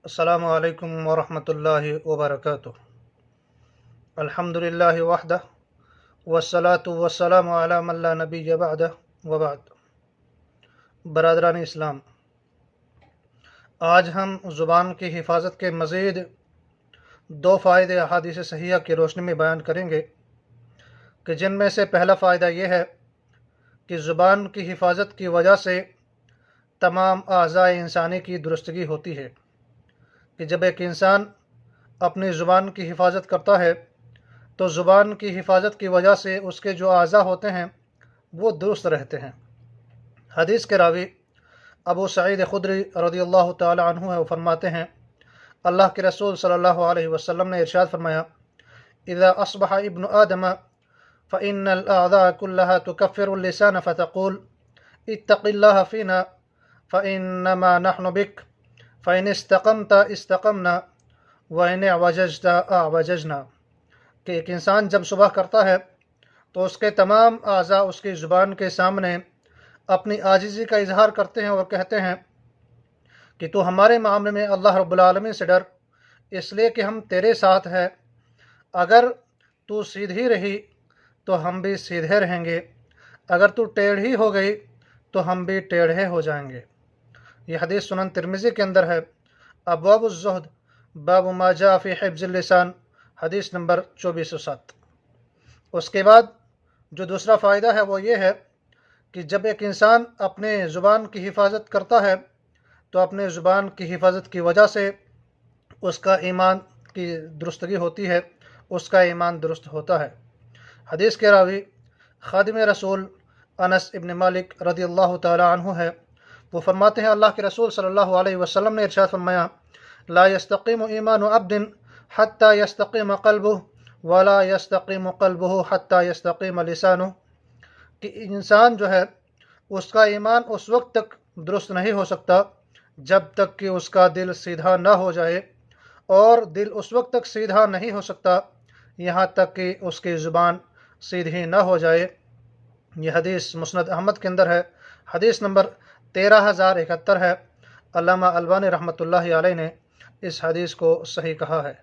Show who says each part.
Speaker 1: السلام علیکم ورحمۃ اللہ وبرکاتہ۔ الحمدللہ وحدہ والصلاة والسلام علی من لا نبی بعدہ وبعد۔ برادران اسلام، آج ہم زبان کی حفاظت کے مزید دو فائدے احادیث صحیحہ کی روشنی میں بیان کریں گے کہ جن میں سے پہلا فائدہ یہ ہے کہ زبان کی حفاظت کی وجہ سے تمام اعضاء انسانی کی درستگی ہوتی ہے، کہ جب ایک انسان اپنی زبان کی حفاظت کرتا ہے تو زبان کی حفاظت کی وجہ سے اس کے جو اعضاء ہوتے ہیں وہ درست رہتے ہیں۔ حدیث کے راوی ابو سعید خدری رضی اللہ تعالی عنہ ہے، وہ فرماتے ہیں اللہ کے رسول صلی اللہ علیہ وسلم نے ارشاد فرمایا، اذا اصبح ابن آدم فإن الأعضاء كلها تكفر اللسان فتقول اتق الله فينا فإنما نحن بك فإن استقمت استقمنا وإن اعوججت اعوججنا، کہ ایک انسان جب صبح کرتا ہے تو اس کے تمام اعضاء اس کی زبان کے سامنے اپنی عاجزی کا اظہار کرتے ہیں اور کہتے ہیں کہ تو ہمارے معاملے میں اللہ رب العالمین سے ڈر، اس لیے کہ ہم تیرے ساتھ ہیں۔ اگر تو سیدھی رہی تو ہم بھی سیدھے رہیں گے، اگر تو ٹیڑھی ہو گئی تو ہم بھی ٹیڑھے ہو جائیں گے۔ یہ حدیث سنن ترمذی کے اندر ہے، ابواب الزہد باب ما جاء فی حفظ اللسان، حدیث نمبر 2407۔ اس کے بعد جو دوسرا فائدہ ہے وہ یہ ہے کہ جب ایک انسان اپنے زبان کی حفاظت کرتا ہے تو اپنے زبان کی حفاظت کی وجہ سے اس کا ایمان کی درستگی ہوتی ہے، اس کا ایمان درست ہوتا ہے۔ حدیث کے راوی خادم رسول انس ابن مالک رضی اللہ تعالی عنہ ہے، وہ فرماتے ہیں اللہ کے رسول صلی اللہ علیہ وسلم نے ارشاد فرمایا، لا يستقیم ایمان عبد حتی یستقیم قلبہ ولا یستقیم قلبہ حتی یستقیم لسانہ، کہ انسان جو ہے اس کا ایمان اس وقت تک درست نہیں ہو سکتا جب تک کہ اس کا دل سیدھا نہ ہو جائے، اور دل اس وقت تک سیدھا نہیں ہو سکتا یہاں تک کہ اس کی زبان سیدھی نہ ہو جائے۔ یہ حدیث مسند احمد کے اندر ہے، حدیث نمبر 13071 ہے۔ علامہ البانی رحمۃ اللہ علیہ نے اس حدیث کو صحیح کہا ہے۔